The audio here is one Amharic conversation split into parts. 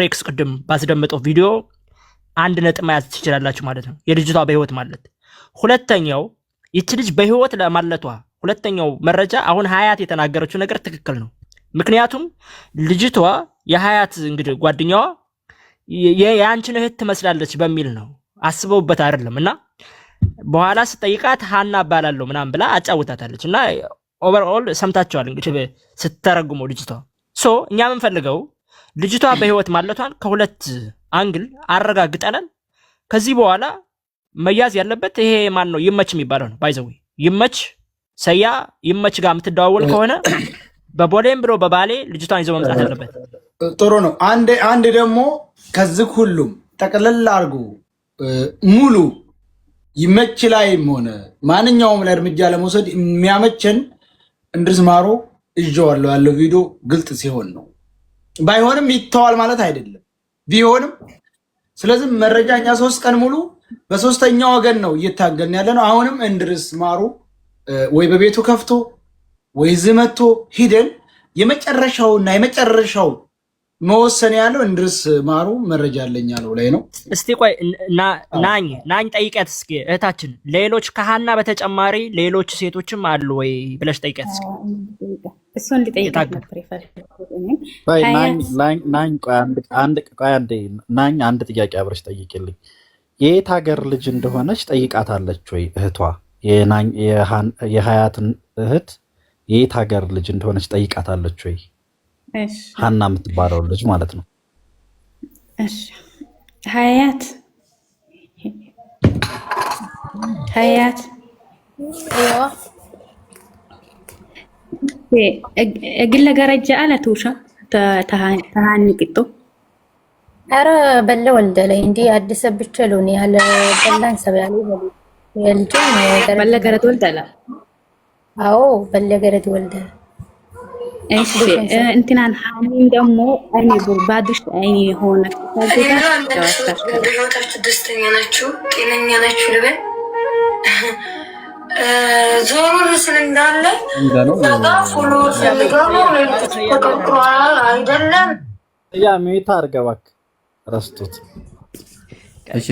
ኤክስ ቅድም ባስደመጠው ቪዲዮ አንድ ነጥብ መያዝ ትችላላችሁ ማለት ነው። የልጅቷ በህይወት ማለት ሁለተኛው ይቺ ልጅ በህይወት ለማለቷ ሁለተኛው መረጃ አሁን ሀያት የተናገረችው ነገር ትክክል ነው። ምክንያቱም ልጅቷ የሀያት እንግዲህ ጓደኛዋ የአንቺን እህት ትመስላለች በሚል ነው አስበውበት አይደለም እና በኋላ ስጠይቃት ሀና እባላለሁ ምናምን ብላ አጫውታታለች እና ኦቨርኦል ሰምታችኋል እንግዲህ ስትተረጉመው ልጅቷ እኛ የምንፈልገው ልጅቷ በህይወት ማለቷን ከሁለት አንግል አረጋግጠናል። ከዚህ በኋላ መያዝ ያለበት ይሄ ማን ነው ይመች የሚባለው ነው። ባይዘው ይመች ሰያ ይመች ጋር የምትደዋወል ከሆነ በቦሌም ብሎ በባሌ ልጅቷን ይዘው መምጣት አለበት። ጥሩ ነው። አንድ ደግሞ ከዚህ ሁሉም ጠቅለል አድርጎ ሙሉ ይመች ላይም ሆነ ማንኛውም ላይ እርምጃ ለመውሰድ የሚያመቸን እንድርስ ማሮ እጀዋለሁ ያለው ቪዲዮ ግልጽ ሲሆን ነው። ባይሆንም ይተዋል ማለት አይደለም ቢሆንም። ስለዚህ መረጃኛ 3 ቀን ሙሉ በሶስተኛ ወገን ነው እየታገልን ያለ ነው። አሁንም እንድርስ ማሩ ወይ በቤቱ ከፍቶ ወይ ዝመቶ ሂደን የመጨረሻውና የመጨረሻው መወሰን ያለው እንድርስ ማሩ መረጃ አለኝ ያለው ላይ ነው። እስቲ ቆይ ናኝ ጠይቀት እስኪ እህታችን፣ ሌሎች ከሀና በተጨማሪ ሌሎች ሴቶችም አሉ ወይ ብለሽ ጠይቀት እስኪ። እሱን ሊጠይቃት ነበር ናኝ አንድ ጥያቄ አብረሽ ጠይቅልኝ። የየት ሀገር ልጅ እንደሆነች ጠይቃታለች ወይ እህቷ? የሀያትን እህት የየት ሀገር ልጅ እንደሆነች ጠይቃታለች ወይ? ሀና የምትባለው ልጅ ማለት ነው። ሀያት እግለ ገረጃ አለቱሻ ተሃኒ ቅጦ አረ በለ ወልደ ላይ እንዲ አዲስ ብቻ ሎኒ ያለ በላን ሰበያሉ ወልደ በለ ገረት ወልደላ አዎ በለ ገረት ወልደላ እሺ እንትናን ሀኒን ደግሞ አይኔ ባድሽ አይኔ ሆነ ታዲያ ደስተኛ ናችሁ ጤነኛ ናችሁ ልበል ዞሮ ስለ እንዳለ ፎሎ ፈልጋው ተቀጥሯል አይደለም ያ ሜታ አርገባክ ረስቶት እሺ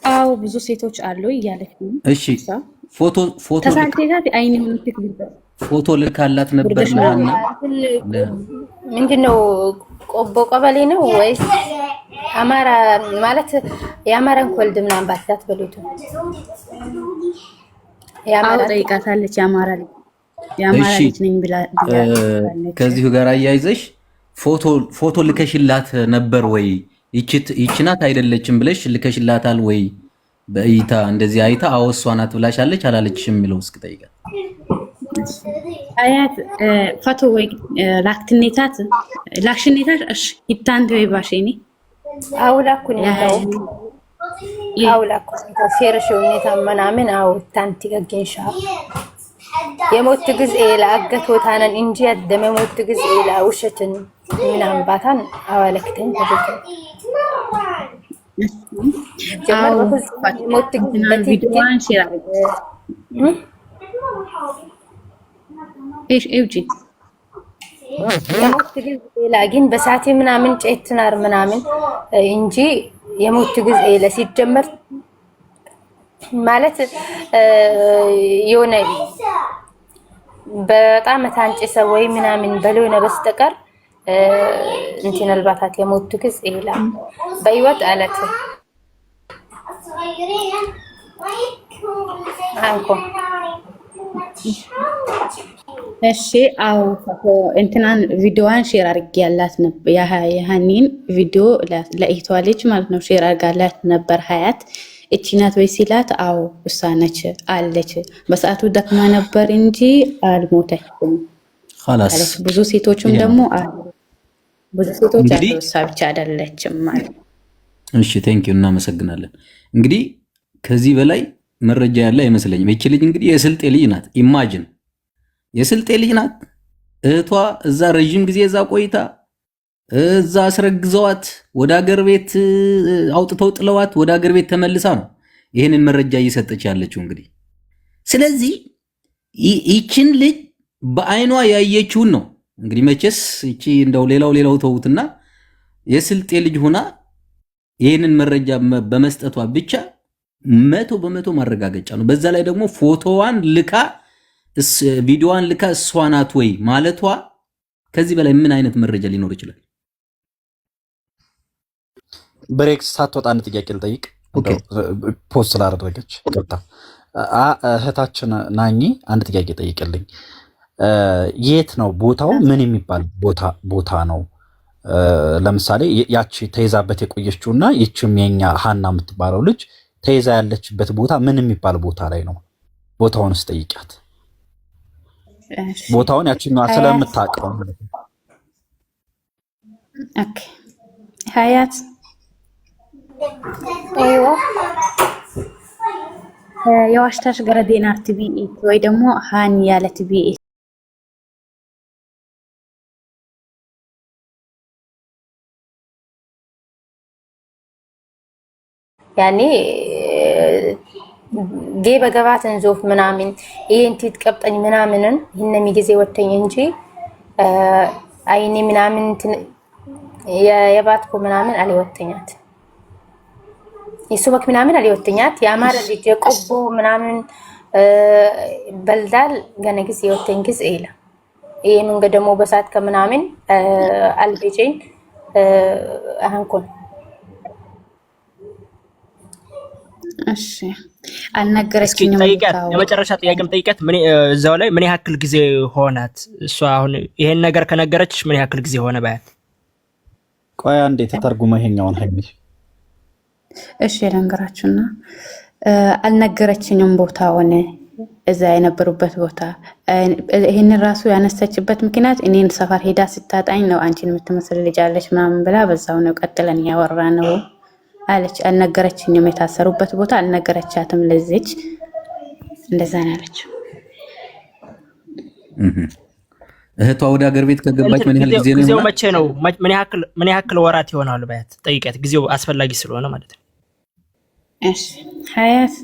አዎ ብዙ ሴቶች አሉ እያለች ነው። እሺ ፎቶ ተሳንቴታት አይኔ ሆነ ትክክል ፎቶ ልካላት ነበር ማና ምንድነው ቆቦ ቀበሌ ነው ወይስ አማራ ማለት የአማራን ኮልድ ምናምን ባታት በሉት ያማራ ጠይቃታለች። ያማራ ልጅ ነኝ ብላ ከዚሁ ጋር አያይዘሽ ፎቶ ልከሽላት ነበር ወይ? ይችናት አይደለችም ብለሽ ልከሽላታል ወይ? በእይታ እንደዚህ አይታ አወሷ ናት ብላሻለች አላለችም የሚለው እስኪ ጠይቃት። አያት ፎቶ ወይ ላክትኔታት ላክሽኔታት እሺ ይታንተ ወይ ባሽኒ አውላኩኝ ሴርሽው ሁኔታ ምናምን አው ታንቲ ገገንሻ የሞት ጊዜ ለአገቶታነን እንጂ ያደመ ሞት ጊዜ ለውሸትን ምናምን ባታን አዋለክተኝ ተደረገ ሞት ቪዲዮዋን ሼር አድርጉ እጂ የሞት ጊዜ ላግን በሳቴ ምናምን ጨትናር ምናምን እንጂ የሞት ጊዜ ለሲጀመር ማለት የሆነ በጣም ታንጭ ሰው ወይ ምናምን በለውነ በስተቀር እንትን አልባታት የሞት ጊዜ ላ በህይወት አለት አንኮ እሺ አው እንትናን ቪዲዮዋን ሼር አድርጌያላት ነበር። የሃኒን ቪዲዮ ለእህቷ ልጅ ማለት ነው ሼር አድርጋላት ነበር። ሀያት እቺ ናት ወይ ሲላት አው እሷ ነች አለች። በሰዓቱ ደክማ ነበር እንጂ አልሞተችም። خلاص ብዙ ሴቶችም ደግሞ አሉ ብዙ ሴቶች አሉ እሷ ብቻ አይደለችም ማለት። እሺ ቴንኪው እናመሰግናለን። እንግዲህ ከዚህ በላይ መረጃ ያለ አይመስለኝም። እቺ ልጅ እንግዲህ የስልጤ ልጅ ናት። ኢማጂን የስልጤ ልጅ ናት። እህቷ እዛ ረጅም ጊዜ እዛ ቆይታ እዛ አስረግዘዋት ወደ ሀገር ቤት አውጥተው ጥለዋት ወደ ሀገር ቤት ተመልሳ ነው ይሄንን መረጃ እየሰጠች ያለችው እንግዲህ። ስለዚህ ይችን ልጅ በአይኗ ያየችውን ነው እንግዲህ መቼስ እቺ እንደው ሌላው ተውትና የስልጤ ልጅ ሆና ይህንን መረጃ በመስጠቷ ብቻ 100% ማረጋገጫ ነው። በዛ ላይ ደግሞ ፎቶዋን ልካ ቪዲዮዋን ልካ እሷ ናት ወይ ማለቷ ከዚህ በላይ ምን አይነት መረጃ ሊኖር ይችላል? ብሬክስ ሳትወጣ አንድ ጥያቄ ልጠይቅ። ፖስት ስላደረገች ይቅርታ። እህታችን ናኝ አንድ ጥያቄ ጠይቅልኝ። የት ነው ቦታው? ምን የሚባል ቦታ ነው? ለምሳሌ ያቺ ተይዛበት የቆየችውና ይችም የኛ ሀና የምትባለው ልጅ ተይዛ ያለችበት ቦታ ምን የሚባል ቦታ ላይ ነው? ቦታውን ስጠይቃት ቦታውን ያቺኛዋ ስለምታውቀው ኦኬ ሀያት የዋሽታሽ ገረዴና ቲቪ ወይ ደግሞ ሃኒ ያለ ቲቪ ያኔ ጌበ ገባትን ዞፍ ምናምን ይሄንቲ ተቀብጠኝ ምናምንን ይሄነሚ ጊዜ ወተኝ እንጂ አይኔ ምናምን የባትኩ ምናምን አልወተኛት ይሱበክ ምናምን አልወተኛት ያማረ ልጅ ቆቦ ምናምን በልዳል ገነ ጊዜ ወተኝ ጊዜ ይላ ይሄ መንገድ ደግሞ በሳት ከምናምን አልቤጀኝ አሁንኩን እሺ አልነገረችኝም። የመጨረሻ ጥያቄም ጠይቀት ምን እዛው ላይ ምን ያክል ጊዜ ሆናት? እሷ አሁን ይሄን ነገር ከነገረችሽ ምን ያክል ጊዜ ሆነ ባያት? ቆይ አንዴ ተተርጉመ ይሄኛውን ሀይሚ። እሺ ልንገራችሁና አልነገረችኝም ቦታውን እዛ የነበሩበት ቦታ። ይሄን ራሱ ያነሳችበት ምክንያት እኔን ሰፈር ሄዳ ስታጣኝ ነው አንቺን የምትመስል ልጅ አለች ምናምን ብላ በዛው ነው ቀጥለን ያወራ ነው አለች። አልነገረችኝም የታሰሩበት ቦታ አልነገረቻትም። ለዚች እንደዛ ነው ያለችው። እህቷ ወደ ሀገር ቤት ከገባች ምን ያህል ጊዜ ነው? ጊዜው መቼ ነው? ምን ያክል ወራት ይሆናል? ባያት ጠይቀት። ጊዜው አስፈላጊ ስለሆነ ማለት ነው። እሺ ሀያት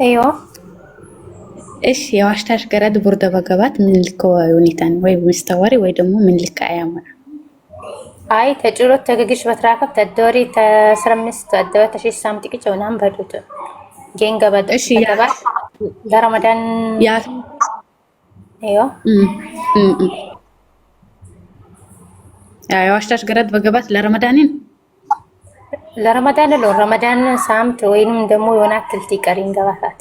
አይዮ እሺ የዋሽታሽ ገረድ ቡርደ በገባት ምን ልከው ሁኔታን ወይ ምስተዋሪ ወይ ደግሞ ምን ልካ ያማራ አይ ተጭሮት ተገግሽ በትራከብ ተዶሪ ተስረምስ ተደወ ተሽሽ ሳምጥቂ ጨውናም በዱት ጌንገ በደ እሺ ያባ ለረመዳን ያ አይዮ የዋሽታሽ ገረድ በገባት ለረመዳን ነው ረመዳን ሳምት ወይንም ደግሞ የሆነ አክልቲ ቀሪን ገባታት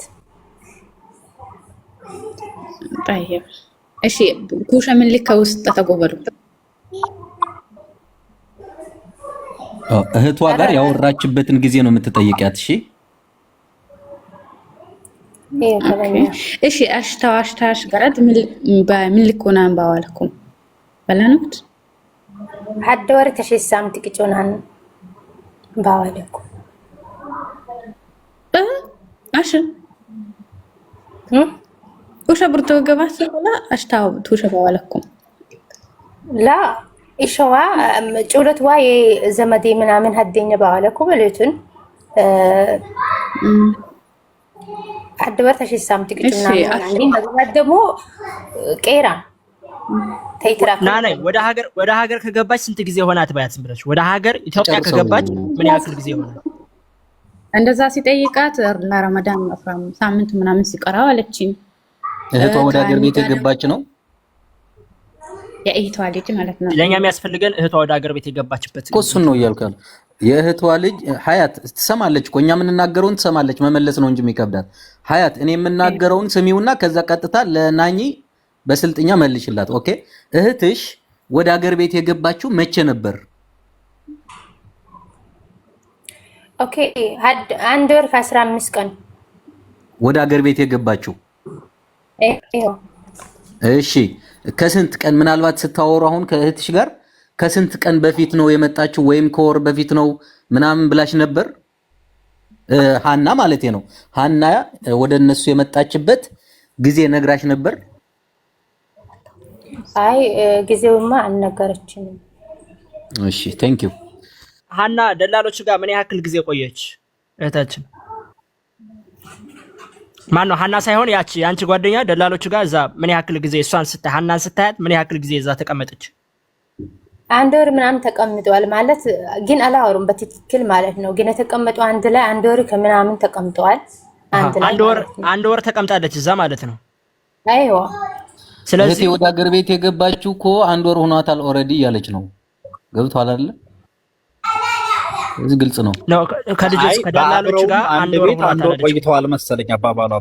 طيب እሺ ኩሻ ምን ልካ ውስጥ ተጎበሉ እህቷ ጋር ያወራችበትን ጊዜ ነው የምትጠይቂያት። እሺ አሽታሽ ገረድ ምን ልኮና ባዋልኩም በላንኩት ሐደ ወር ተሽሳም ጥቂጮናን ባዋልኩም አሽ ወሻ ብርቶ ገባስ ወላ አሽታው ቱሸ ባዋልኩም ላ ኢሸዋ ጩለት ዋይ ዘመዴ ምናምን ሀደኛ ባዋለኩ በለቱን አድበር ተሽሳም ጥቂትና ማለት ደግሞ ቄራ ተይትራክ ናናይ ወደ ሀገር ከገባች ስንት ጊዜ ሆናት? ባያት ብለሽ ወደ ሀገር ኢትዮጵያ ከገባች ምን ያክል ጊዜ ሆናት? እንደዛ ሲጠይቃት ለረመዳን ሳምንት ምናምን ሲቀራው አለችኝ። እህቷ ወደ ሀገር ቤት የገባች ነው የእህቷ ልጅ ማለት ነው። ለኛ የሚያስፈልገን እህቷ ወደ ሀገር ቤት የገባችበት እኮ እሱን ነው እያልኩ የእህቷ ልጅ ሀያት ትሰማለች እኮ እኛ የምንናገረውን ትሰማለች። መመለስ ነው እንጂ የሚከብዳት። ሀያት እኔ የምናገረውን ስሚውና ከዛ ቀጥታ ለናኝ በስልጥኛ መልሽላት። ኦኬ እህትሽ ወደ ሀገር ቤት የገባችው መቼ ነበር? ኦኬ አንድ ወር ከ15 ቀን ወደ ሀገር ቤት የገባችው። እሺ ከስንት ቀን ምናልባት ስታወሩ አሁን ከእህትሽ ጋር ከስንት ቀን በፊት ነው የመጣችው ወይም ከወር በፊት ነው ምናምን ብላሽ ነበር? ሀና ማለት ነው። ሀና ወደ እነሱ የመጣችበት ጊዜ ነግራሽ ነበር? አይ ጊዜውማ አልነገረችኝም። እሺ ቴንክ ዩ። ሀና ደላሎች ጋር ምን ያክል ጊዜ ቆየች እህታችን? ማን ነው? ሀና ሳይሆን ያቺ ያንቺ ጓደኛ ደላሎቹ ጋር እዛ ምን ያክል ጊዜ እሷን ስታይ ሀናን ስታያት ምን ያክል ጊዜ እዛ ተቀመጠች? 1 ወር ምናምን ተቀምጠዋል ማለት ግን አላወሩም በትክክል ማለት ነው። ግን የተቀመጡ አንድ ላይ 1 ወር ከምናምን ተቀምጠዋል። አንድ ወር ተቀምጣለች እዛ ማለት ነው። አይዋ ስለዚህ ወደ ሀገር ቤት የገባችው እኮ 1 ወር ሆኗታል ኦልሬዲ እያለች ነው። ገብቷል አይደል? እዚህ ግልጽ ነው። ከልጆች ከደላሎቹ ጋር 1 ወር ቆይተዋል መሰለኝ አባባሏ።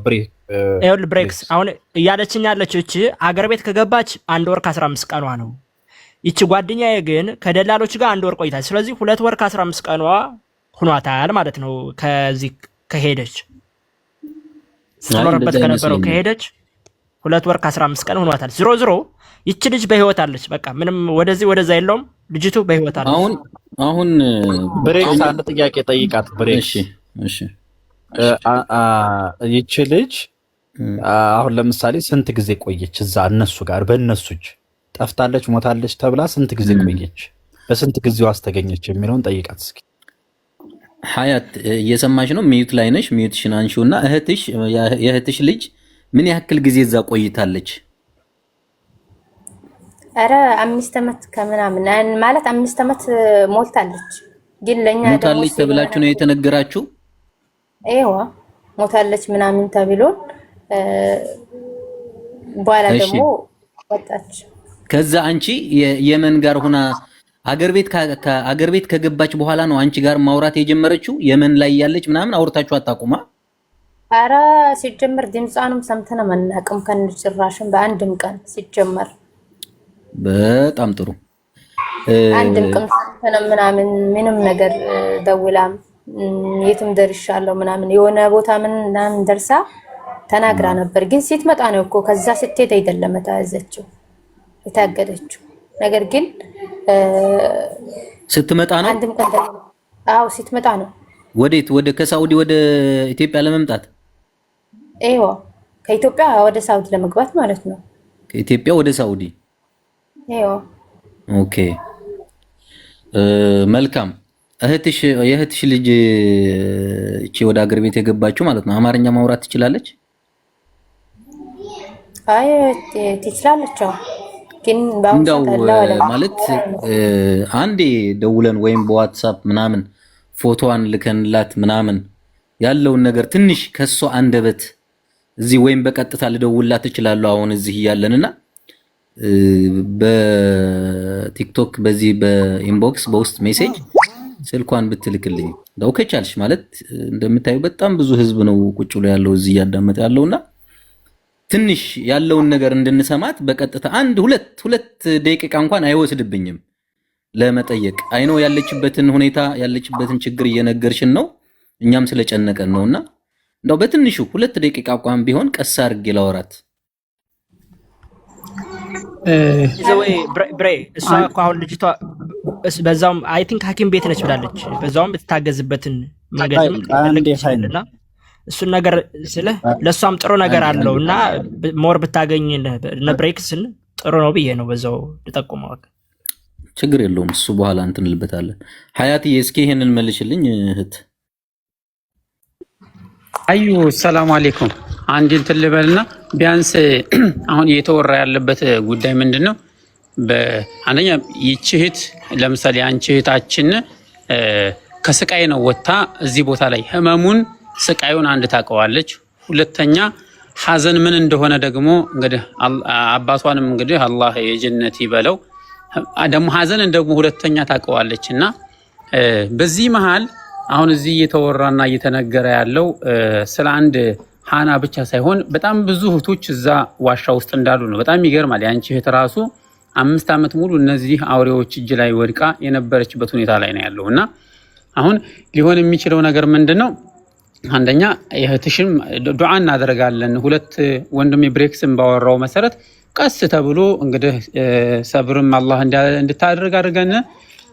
ብሬክስ አሁን እያለችኝ ያለችው እቺ አገር ቤት ከገባች 1 ወር ከ15 ቀኗ ነው። ይቺ ጓደኛዬ ግን ከደላሎቹ ጋር 1 ወር ቆይታለች። ስለዚህ 2 ወር ከ15 ቀኗ ሆኗታል ማለት ነው። ከዚህ ከሄደች ስትኖርበት ከነበረው ከሄደች 2 ወር ከ15 ቀን ሆኗታል። ዝሮ ይቺ ልጅ በህይወት አለች። በቃ ምንም ወደዚህ ወደዛ የለውም። ልጅቱ በህይወት አለች። አሁን ብሬክስ አንድ ጥያቄ ጠይቃት። ብሬክስ እሺ ይቺ ልጅ አሁን ለምሳሌ ስንት ጊዜ ቆየች እዛ እነሱ ጋር? በእነሱ እጅ ጠፍታለች ሞታለች ተብላ ስንት ጊዜ ቆየች? በስንት ጊዜው አስተገኘች የሚለውን ጠይቃት እስኪ። ሀያት እየሰማሽ ነው? ሚዩት ላይ ነሽ። ሚዩትሽን አንሺውና የእህትሽ ልጅ ምን ያክል ጊዜ እዛ ቆይታለች? አረ 5 ዓመት ከምናምን ማለት 5 ዓመት ሞልታለች። ግን ለኛ ሞታለች ተብላችሁ ነው የተነገራችሁ? አይዋ ሞታለች ምናምን ተብሎ በኋላ ደግሞ ወጣች። ከዛ አንቺ የመን ጋር ሆና አገር ቤት ከገባች በኋላ ነው አንቺ ጋር ማውራት የጀመረችው? የመን ላይ ያለች ምናምን አውርታችሁ አታውቁማ? አረ ሲጀመር ድምጿንም ሰምተን አናውቅም ከነጭራሽም በአንድም ቀን ሲጀመር። በጣም ጥሩ። አንድም ቀን ሰምተን ምናምን ምንም ነገር ደውላም የትም ደርሻለሁ ምናምን የሆነ ቦታ ምናምን ደርሳ ተናግራ ነበር። ግን ስትመጣ ነው እኮ ከዛ ስትሄድ አይደለም ተያዘችው የታገደችው። ነገር ግን ስትመጣ ነው። አንድም ቀን አዎ ስትመጣ ነው። ወዴት? ወደ ከሳውዲ ወደ ኢትዮጵያ ለመምጣት? አይዋ ከኢትዮጵያ ወደ ሳውዲ ለመግባት ማለት ነው። ከኢትዮጵያ ወደ ሳውዲ? አይዋ ኦኬ መልካም። የእህትሽ ልጅ እቺ ወደ ሀገር ቤት የገባችው ማለት ነው አማርኛ ማውራት ትችላለች? አይ ትችላለች። ግን እንደው ማለት አንዴ ደውለን ወይም በዋትስአፕ ምናምን ፎቶዋን ልከንላት ምናምን ያለውን ነገር ትንሽ ከሷ አንደበት እዚህ ወይም በቀጥታ ልደውልላት እችላለሁ አሁን እዚህ እያለንና በቲክቶክ በዚህ በኢንቦክስ በውስጥ ሜሴጅ ስልኳን ብትልክልኝ እንደው ከቻልሽ ማለት እንደምታዩ በጣም ብዙ ህዝብ ነው ቁጭ ብሎ ያለው እዚህ እያዳመጠ ያለውና ትንሽ ያለውን ነገር እንድንሰማት በቀጥታ 1-2 ደቂቃ እንኳን አይወስድብኝም ለመጠየቅ። አይኖ ያለችበትን ሁኔታ ያለችበትን ችግር እየነገርሽን ነው እኛም ስለጨነቀን ነውና እንደው በትንሹ 2 ደቂቃ እንኳን ቢሆን ቀስ አድርጌ ላወራት። ብሬ እሷ እኮ አሁን ልጅቷ በዛውም አይ ቲንክ ሐኪም ቤት ነች ብላለች። በዛውም ብትታገዝበትን መንገድም እና እሱን ነገር ስለ ለሷም ጥሩ ነገር አለው እና ሞር ብታገኝ ብሬክስን ጥሩ ነው ብዬ ነው በዛው ልጠቁመው። ችግር የለውም እሱ በኋላ እንትን እንልበታለን። ሀያትዬ እስኪ ይሄንን መልሽልኝ እህት። አዩ ሰላም አለይኩም። አንድ እንትን ልበልና ቢያንስ አሁን እየተወራ ያለበት ጉዳይ ምንድነው? በአንደኛ ይህች እህት ለምሳሌ አንቺ እህታችን ከስቃይ ነው ወጥታ እዚህ ቦታ ላይ ህመሙን ስቃዩን አንድ ታውቀዋለች። ሁለተኛ ሐዘን ምን እንደሆነ ደግሞ እንግዲህ አባቷንም እንግዲህ አላህ የጀነት ይበለው ደግሞ ሐዘንን ደግሞ ሁለተኛ ታውቀዋለች። እና በዚህ መሃል አሁን እዚህ እየተወራና እየተነገረ ያለው ስለ አንድ ሃና ብቻ ሳይሆን በጣም ብዙ እህቶች እዛ ዋሻ ውስጥ እንዳሉ ነው። በጣም ይገርማል። ያንቺ እህት ራሱ 5 ዓመት ሙሉ እነዚህ አውሬዎች እጅ ላይ ወድቃ የነበረችበት ሁኔታ ላይ ነው ያለው። እና አሁን ሊሆን የሚችለው ነገር ምንድነው? አንደኛ እህትሽም ዱዓ እናደርጋለን። 2 ወንድሜ ብሬክስን ባወራው መሰረት ቀስ ተብሎ እንግዲህ ሰብርም አላህ እንድታደርግ አድርገን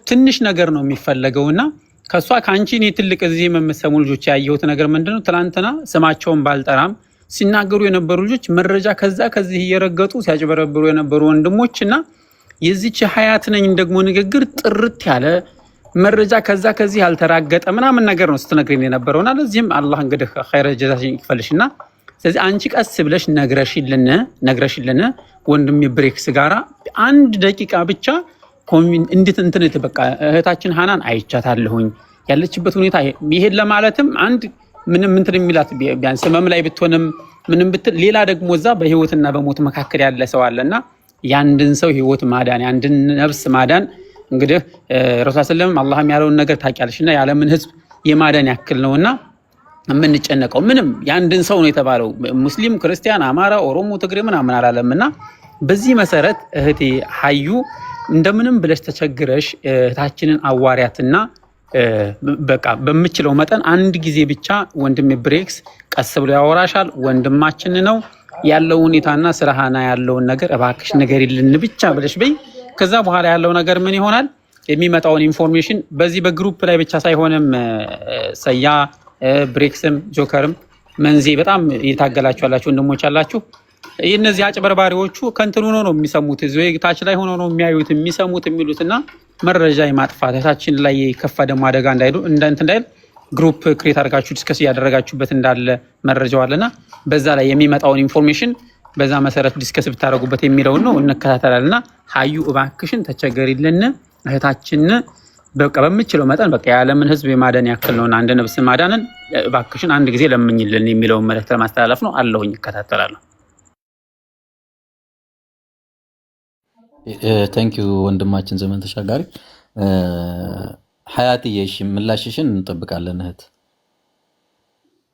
ትንሽ ነገር ነው የሚፈለገውና ከሷ ካንቺ እኔ ትልቅ እዚህ የምትሰሙ ልጆች ያየሁት ነገር ምንድነው? ትናንትና ስማቸውን ባልጠራም ሲናገሩ የነበሩ ልጆች መረጃ ከዚህ እየረገጡ ሲያጭበረብሩ የነበሩ ወንድሞችና የዚች ሀያት ነኝ ደግሞ ንግግር ጥርት ያለ መረጃ ከዚህ ያልተራገጠ ምናምን ነገር ነው ስትነግረኝ የነበረውና ለዚህም አላህ እንግዲህ ኸይረ ጀዛሽን ይክፈልሽና ስለዚህ አንቺ ቀስ ብለሽ ነግረሽልን ወንድሜ ብሬክስ ጋራ አንድ ደቂቃ ብቻ እንዴት እንትን በቃ እህታችን ሃናን አይቻታለሁኝ ያለችበት ሁኔታ ይሄን ለማለትም አንድ ምንም እንትን የሚላት ቢያንስ ህመም ላይ ብትሆንም ምንም ብትል ሌላ ደግሞ እዛ በህይወትና በሞት መካከል ያለ ሰው አለና ያንድን ሰው ህይወት ማዳን ያንድን ነፍስ ማዳን እንግዲህ ረሱል ሰለላሁ አላህም ያለውን ነገር ታውቂያለሽና ያለምን ህዝብ የማዳን ያክል ነውና የምንጨነቀው ምንም ያንድን ሰው ነው የተባለው ሙስሊም ክርስቲያን አማራ ኦሮሞ ትግሬ ምናምን አላለምና በዚህ መሰረት እህቴ ሀዩ እንደምንም ብለሽ ተቸግረሽ እህታችንን አዋሪያትና በቃ በምችለው መጠን አንድ ጊዜ ብቻ ወንድሜ ብሬክስ ቀስ ብሎ ያወራሻል ወንድማችን ነው ያለው ሁኔታና ስራሃና ያለውን ነገር እባክሽ ንገሪልን ብቻ ብለሽ በይ ከዛ በኋላ ያለው ነገር ምን ይሆናል የሚመጣውን ኢንፎርሜሽን በዚህ በግሩፕ ላይ ብቻ ሳይሆንም ሰያ ብሬክስም ጆከርም መንዚ በጣም እየታገላችሁ ያላችሁ ወንድሞች አላችሁ እነዚህ አጭበርባሪዎቹ ከንትኑ ነው የሚሰሙት እዚህ ታች ላይ ሆኖ ነው የሚያዩት የሚሰሙት የሚሉትና መረጃ የማጥፋት እታችን ላይ ከፋ ደሞ አደጋ እንዳይል ግሩፕ ክሬት አድርጋችሁ ዲስከስ ያደረጋችሁበት እንዳለ መረጃው አለና በዛ ላይ የሚመጣውን ኢንፎርሜሽን በዛ መሰረት ዲስከስ ብታረጉበት የሚለውን ነው እንከታተላልና ሀዩ እባክሽን ተቸገሪልን እህታችን በቃ በምችለው መጠን በቃ ያለምን ህዝብ የማዳን ያክል ነውና አንድ ነፍስ ማዳንን እባክሽን አንድ ጊዜ ለምኝልን የሚለውን መልእክት ለማስተላለፍ ነው አለሁኝ እከታተላለሁ ታንክ ዩ ወንድማችን ዘመን ተሻጋሪ ሀያትዬ እሺ ምላሽሽን እንጠብቃለን እህት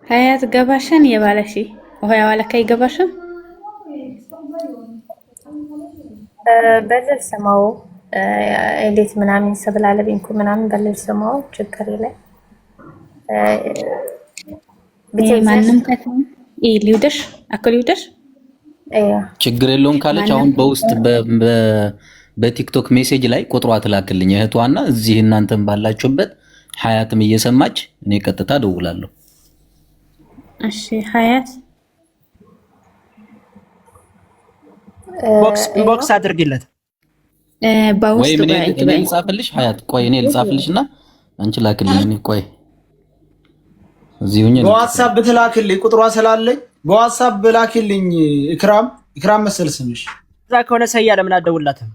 ሀያት ገባሽን የባለሽ ወይ ያዋለከይ ገባሽን በለል ሰማው እንዴት ምናምን ሰብላለብኝኩ ምናምን በለል ሰማው ችግር የለ ማንንም ከተም ሊውደሽ አከሊውደሽ ችግር የለውም ካለች አሁን በውስጥ በቲክቶክ ሜሴጅ ላይ ቁጥሯ ትላክልኝ እህቷና እዚህ እናንተም ባላችሁበት ሀያትም እየሰማች እኔ ቀጥታ ደውላለሁ እሺ ሀያት ቦክስ አድርግለት ባውስጥ እኔ ልጻፍልሽ ሀያት ቆይ እኔ ልጻፍልሽና አንቺ ላክልኝ እኔ ቆይ እዚሁኝ በዋትስአፕ ብትላክልኝ ቁጥሯ ስላለኝ በዋትስአፕ ብላክልኝ ኢክራም መሰል ስምሽ እዛ ከሆነ ሰያ ለምን አደውላትም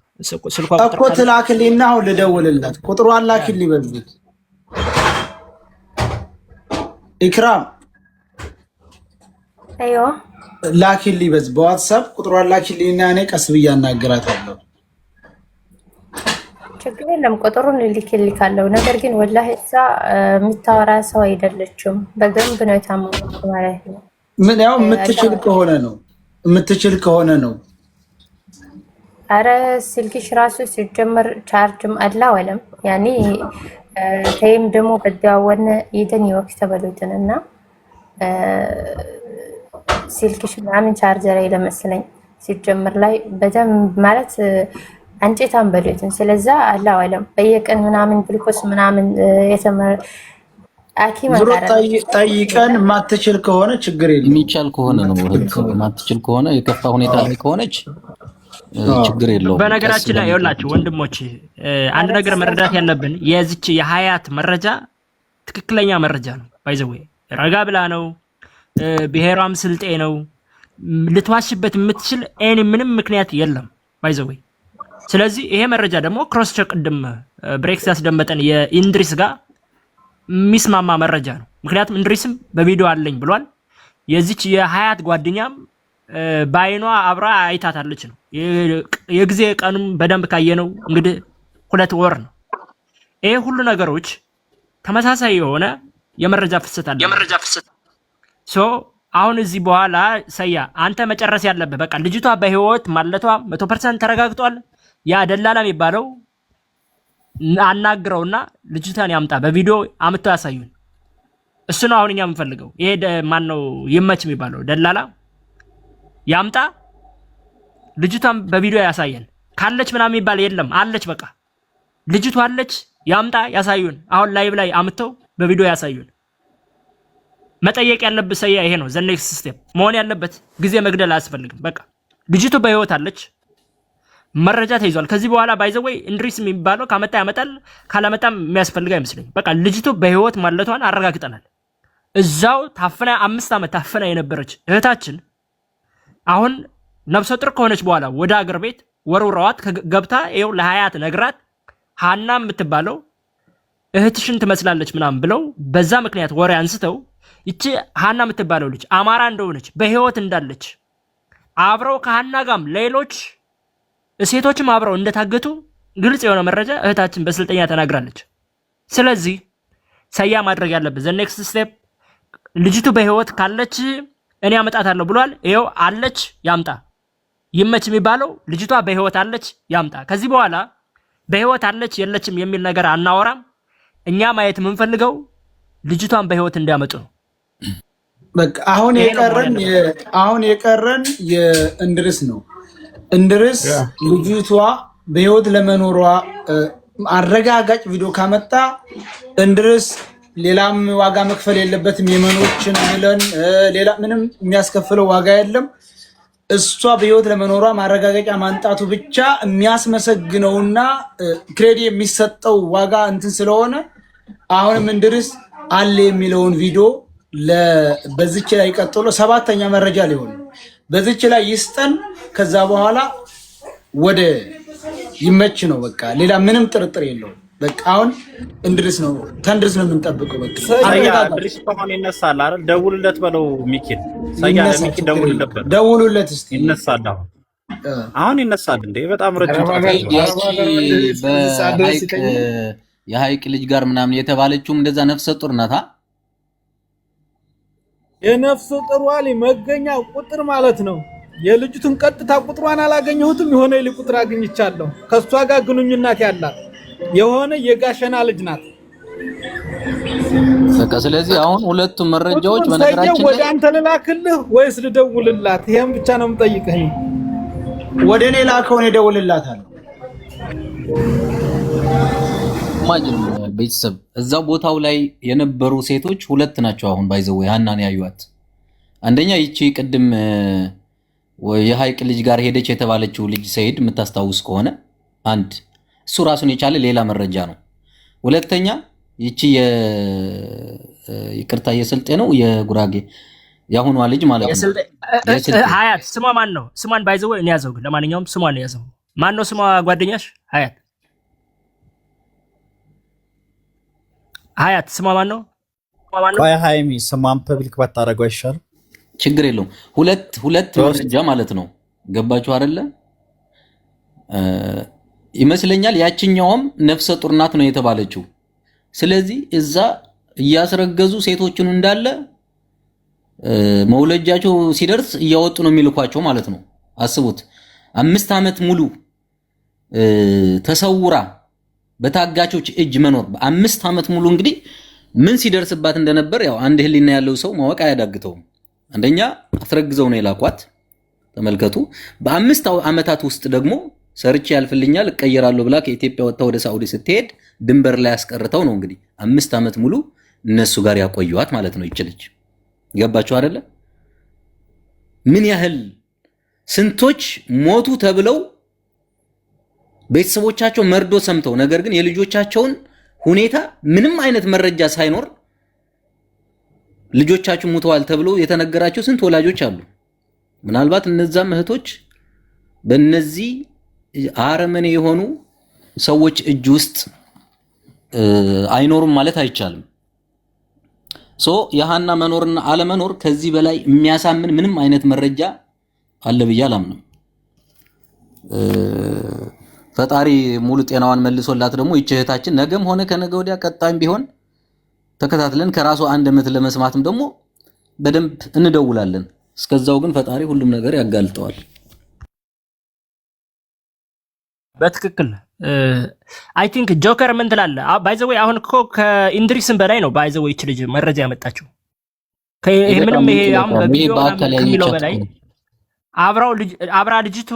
ስልኳ እኮ ትላክልኝና አሁን ልደውልላት ቁጥሯን ላክልኝ በልብት ኢክራም አይዮ ላክልኝ በዋትስአፕ ቁጥሯን ላክልኝና እኔ ቀስ ብዬ አናግራታለሁ ችግር የለም ቁጥሩን ልልክልካለሁ ነገር ግን ወላሂ እዛ የምታወራ ሰው አይደለችም በደንብ ነው የታመመው ማለት ነው ምን ያው የምትችል ከሆነ ነው አረ ስልክሽ ራሱ ሲጀመር ቻርጅም አላ ወለም ያኒ ተይም ደግሞ በደዋወነ ይደን ይወክተ በሉትንና ስልክሽ ምናምን ቻርጀር አይለመስለኝ ሲጀመር ላይ በደንብ ማለት አንጨታም በሉትን ስለዛ አላ ወለም በየቀን ምናምን ግሉኮስ ምናምን የተመረ አኪም ጠይቀን ማትችል ከሆነ ችግር የለም የሚቻል ከሆነ ነው ማትችል ከሆነ የከፋ ሁኔታ ላይ ከሆነች ችግር የለውም በነገራችን ላይ ይኸውላችሁ ወንድሞች አንድ ነገር መረዳት ያለብን የዚች የሀያት መረጃ ትክክለኛ መረጃ ነው ባይዘው ረጋ ብላ ነው ብሔሯም ስልጤ ነው ልትዋሽበት የምትችል ምንም ምክንያት የለም ባይዘው ስለዚህ ይሄ መረጃ ደግሞ ክሮስ ቼክ ቅድም ብሬክስ ያስደመጠን የኢንድሪስ ጋር ሚስማማ መረጃ ነው ምክንያቱም ኢንድሪስም በቪዲዮ አለኝ ብሏል የዚች የሀያት ጓደኛም ባይኗ አብራ አይታታለች ነው የጊዜ ቀንም በደንብ ካየነው እንግዲህ 2 ወር ነው ይሄ ሁሉ ነገሮች ተመሳሳይ የሆነ የመረጃ ፍሰት አለ ሶ አሁን እዚህ በኋላ ሰያ አንተ መጨረስ ያለበት በቃ ልጅቷ በህይወት ማለቷ 100% ተረጋግጧል ያ ደላላ የሚባለው አናግረውና ልጅቷን ያምጣ በቪዲዮ አምጥቶ ያሳዩን እሱ ነው አሁን እኛ የምንፈልገው ይሄ ማን ነው ይመች የሚባለው ደላላ ያምጣ ልጅቷን በቪዲዮ ያሳየን ካለች ምናምን የሚባል የለም አለች በቃ ልጅቷ አለች ያምጣ ያሳዩን አሁን ላይቭ ላይ አምጥተው በቪዲዮ ያሳዩን መጠየቅ ያለበት ሰያ ይሄ ነው ዘ ኔክስት ስቴፕ መሆን ያለበት ጊዜ መግደል አያስፈልግም በቃ ልጅቱ በህይወት አለች መረጃ ተይዟል ከዚህ በኋላ ባይዘው ኢንድሪስ የሚባለው ካመጣ ያመጣል ካላመጣም የሚያስፈልግ አይመስልኝ በቃ ልጅቱ በህይወት ማለቷን አረጋግጠናል እዛው ታፍና 5 ዓመት ታፍና የነበረች እህታችን አሁን ነፍሰ ጡር ከሆነች በኋላ ወደ አገር ቤት ወርውረዋት ገብታ ይኸው ለሀያት ነግራት ሃና የምትባለው እህትሽን ትመስላለች ምናምን ብለው በዛ ምክንያት ወሬ አንስተው ይቺ ሃና የምትባለው ልጅ አማራ እንደሆነች በህይወት እንዳለች አብረው ከሃና ጋርም ሌሎች ሴቶችም አብረው እንደታገቱ ግልጽ የሆነ መረጃ እህታችን በስልጠኛ ተናግራለች። ስለዚህ ሰያ ማድረግ ያለበት ዘ ኔክስት ስቴፕ ልጅቱ በህይወት ካለች እኔ አመጣታለሁ ብሏል። ይኸው አለች ያምጣ። ይመች የሚባለው ልጅቷ በህይወት አለች ያምጣ። ከዚህ በኋላ በህይወት አለች የለችም የሚል ነገር አናወራም። እኛ ማየት የምንፈልገው ልጅቷን በህይወት እንዲያመጡ ነው። በቃ አሁን የቀረን የእንድርስ ነው። እንድርስ ልጅቷ በህይወት ለመኖሯ አረጋጋጭ ቪዲዮ ካመጣ እንድርስ ሌላም ዋጋ መክፈል የለበትም። የመኖችን ብለን ሌላ ምንም የሚያስከፍለው ዋጋ የለም። እሷ በህይወት ለመኖሯ ማረጋገጫ ማንጣቱ ብቻ የሚያስመሰግነውና ክሬዲ የሚሰጠው ዋጋ እንትን ስለሆነ አሁንም እንድርስ አለ የሚለውን ቪዲዮ በዚች ላይ ቀጥሎ 7ኛ መረጃ ሊሆን በዚች ላይ ይስጠን። ከዛ በኋላ ወደ ይመች ነው። በቃ ሌላ ምንም ጥርጥር የለውም። በቃ አሁን እንድርስ ነው ተንድርስ ነው የምንጠብቀው። በቃ እንድርስ ከሆነ ይነሳል አይደል? ደውልለት በለው ሚኪን ሰያ ለሚኪ ደውሉለት እስቲ ይነሳል። አሁን ይነሳል እንዴ? በጣም ረጅም የሀይቅ ልጅ ጋር ምናምን የተባለችውም እንደዛ ነፍሰ ጡር ናታ። የነፍሰ ጡር ዋሊ መገኛ ቁጥር ማለት ነው። የልጅቱን ቀጥታ ቁጥሯን አላገኘሁትም። የሆነ ልጅ ቁጥር አግኝቻለሁ። ከሷ ጋር ግንኙነት ያላት የሆነ የጋሸና ልጅ ናት። በቃ ስለዚህ አሁን ሁለቱም መረጃዎች በነገራችን ላይ ወደ አንተ ልላክልህ ወይስ ልደውልላት? ይሄን ብቻ ነው የምጠይቅህ። ወደ እኔ ላከውን እደውልላታለሁ። ማጅን ቤተሰብ እዛው ቦታው ላይ የነበሩ ሴቶች ሁለት ናቸው። አሁን ባይዘው ሃናን ያዩት አንደኛ ይቺ ቅድም የሀይቅ ልጅ ጋር ሄደች የተባለችው ልጅ ሰይድ የምታስታውስ ከሆነ አንድ እሱ ራሱን የቻለ ሌላ መረጃ ነው። ሁለተኛ ይቺ ይቅርታ የስልጤ ነው የጉራጌ ያሁኗ ልጅ ማለት ነው። ሀያት ስሟ ማን ነው? ስሟን ባይዘው እኔ ያዘው። ግን ለማንኛውም ስሟን ያዘው። ማን ነው ስሟ? ጓደኛሽ ሀያት ስሟ ማን ነው? ቆይ ሃይሚ ስሟን ፐብሊክ ባታረገው አይሻልም? ችግር የለውም። ሁለት መረጃ ማለት ነው። ገባችሁ አይደለ? ይመስለኛል ያችኛውም ነፍሰ ጡር ናት ነው የተባለችው። ስለዚህ እዛ እያስረገዙ ሴቶችን እንዳለ መውለጃቸው ሲደርስ እያወጡ ነው የሚልኳቸው ማለት ነው። አስቡት 5 ዓመት ሙሉ ተሰውራ በታጋቾች እጅ መኖር በ5 ዓመት ሙሉ እንግዲህ ምን ሲደርስባት እንደነበር ያው አንድ ህሊና ያለው ሰው ማወቅ አያዳግተውም። አንደኛ አስረግዘው ነው የላኳት። ተመልከቱ። በ5 ዓመታት ውስጥ ደግሞ ሰርች ያልፍልኛል እቀየራለሁ ብላ ከኢትዮጵያ ወጣ ወደ ሳዑዲ ስትሄድ ድንበር ላይ ያስቀርተው ነው እንግዲህ 5 ዓመት ሙሉ እነሱ ጋር ያቆዩዋት ማለት ነው ይችላል። ገባችሁ አይደለ? ምን ያህል ስንቶች ሞቱ ተብለው ቤተሰቦቻቸው መርዶ ሰምተው ነገር ግን የልጆቻቸውን ሁኔታ ምንም አይነት መረጃ ሳይኖር ልጆቻቸው ሞተዋል ተብለው የተነገራቸው ስንት ወላጆች አሉ። ምናልባት እነዛም እህቶች በእነዚህ አረመኔ የሆኑ ሰዎች እጅ ውስጥ አይኖሩም ማለት አይቻልም። የሃና መኖርና አለመኖር ከዚህ በላይ የሚያሳምን ምንም አይነት መረጃ አለ ብዬ አላምንም። ፈጣሪ ሙሉ ጤናዋን መልሶላት ደግሞ ይህች እህታችን ነገም ሆነ ከነገ ወዲያ ቀጣይም ቢሆን ተከታትለን ከራሱ አንደበት ለመስማትም ደግሞ በደንብ እንደውላለን። እስከዛው ግን ፈጣሪ ሁሉም ነገር ያጋልጠዋል። በትክክል አይ ቲንክ ጆከር ምን ትላለህ? ባይ ዘ ወይ አሁን እኮ ከኢንድሪስም በላይ ነው ባይ ዘ ወይ ልጅ መረጃ ያመጣችው ምንም ይሄ አሁን በቪዲዮ ከሚለው በላይ አብራ ልጅቱ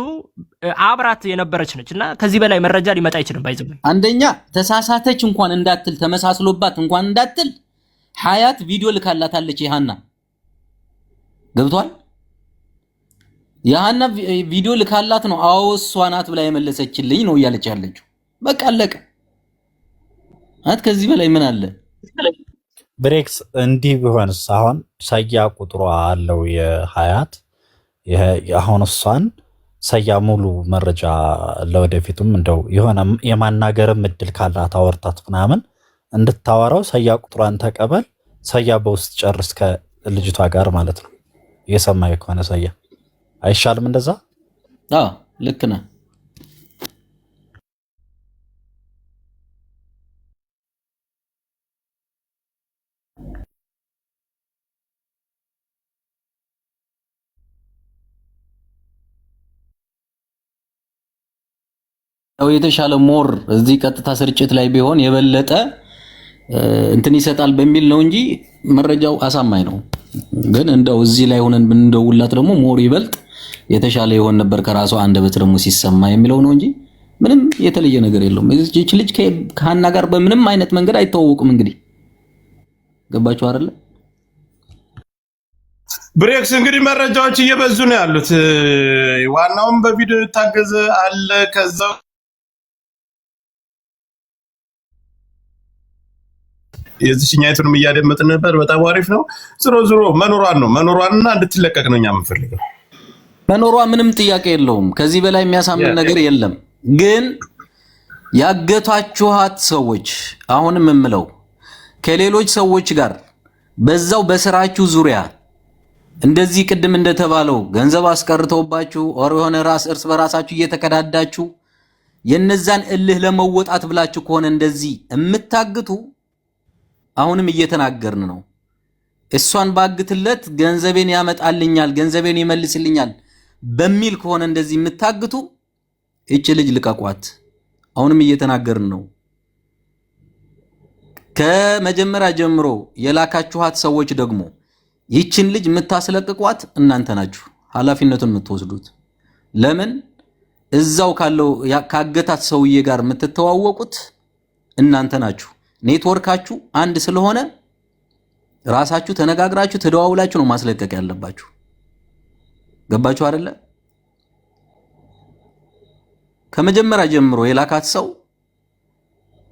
አብራት የነበረች ነች እና ከዚህ በላይ መረጃ ሊመጣ አይችልም። ባይ ዘ ወይ አንደኛ ተሳሳተች እንኳን እንዳትል ተመሳስሎባት እንኳን እንዳትል ሀያት ቪዲዮ ልካላታለች። የሃና ገብቷል። የሃና ቪዲዮ ልካላት ነው አዎ እሷ ናት ብላ የመለሰችልኝ ነው እያለች ያለችው። በቃ አለቀ። ከዚህ በላይ ምን አለ? ብሬክስ እንዲህ ቢሆንስ አሁን ሰያ ቁጥሯ አለው የሀያት አሁን እሷን ሰያ ሙሉ መረጃ ለወደፊቱም እንደው የሆነ የማናገርም እድል ካላት አወርታት ምናምን እንድታወራው ሰያ ቁጥሯን ተቀበል። ሰያ በውስጥ ጨርስ ከልጅቷ ጋር ማለት ነው። እየሰማኝ ከሆነ ሰያ አይሻልም እንደዛ? አዎ ልክ ነህ። ያው የተሻለ ሞር እዚህ ቀጥታ ስርጭት ላይ ቢሆን የበለጠ እንትን ይሰጣል በሚል ነው እንጂ መረጃው አሳማኝ ነው። ግን እንደው እዚህ ላይ ሆነን ብንደውላት ደግሞ ሞር ይበልጥ የተሻለ ይሆን ነበር ከራሷ አንደበት ደግሞ ሲሰማ የሚለው ነው እንጂ ምንም የተለየ ነገር የለውም። እዚች ልጅ ከሃና ጋር በምንም አይነት መንገድ አይተዋወቁም። እንግዲህ ገባችሁ አይደለ? ብሬክስ እንግዲህ መረጃዎች እየበዙ ነው ያሉት። ዋናውም በቪዲዮ ታገዘ አለ ከዛ የዚህኛይቱንም እያደመጥን ነበር። በጣም አሪፍ ነው። ዝሮ መኖሯንና እንድትለቀቅ ነው እኛ የምንፈልገው። መኖሯ ምንም ጥያቄ የለውም። ከዚህ በላይ የሚያሳምን ነገር የለም። ግን ያገቷችኋት ሰዎች አሁንም የምለው ከሌሎች ሰዎች ጋር በዛው በስራችሁ ዙሪያ እንደዚህ ቅድም እንደተባለው ገንዘብ አስቀርተውባችሁ ኦር የሆነ እርስ በራሳችሁ እየተከዳዳችሁ የነዛን እልህ ለመወጣት ብላችሁ ከሆነ እንደዚህ የምታግቱ አሁንም እየተናገርን ነው። እሷን ባግትለት ገንዘቤን ያመጣልኛል፣ ገንዘቤን ይመልስልኛል በሚል ከሆነ እንደዚህ የምታግቱ እቺ ልጅ ልቀቋት። አሁንም እየተናገርን ነው። ከመጀመሪያ ጀምሮ የላካችኋት ሰዎች ደግሞ ይችን ልጅ የምታስለቅቋት እናንተ ናችሁ፣ ኃላፊነቱን የምትወስዱት። ለምን እዛው ካለው ካገታት ሰውዬ ጋር የምትተዋወቁት እናንተ ናችሁ። ኔትወርካችሁ አንድ ስለሆነ ራሳችሁ ተነጋግራችሁ ተደዋውላችሁ ነው ማስለቀቅ ያለባችሁ። ገባችሁ አይደለ? ከመጀመሪያ ጀምሮ የላካት ሰው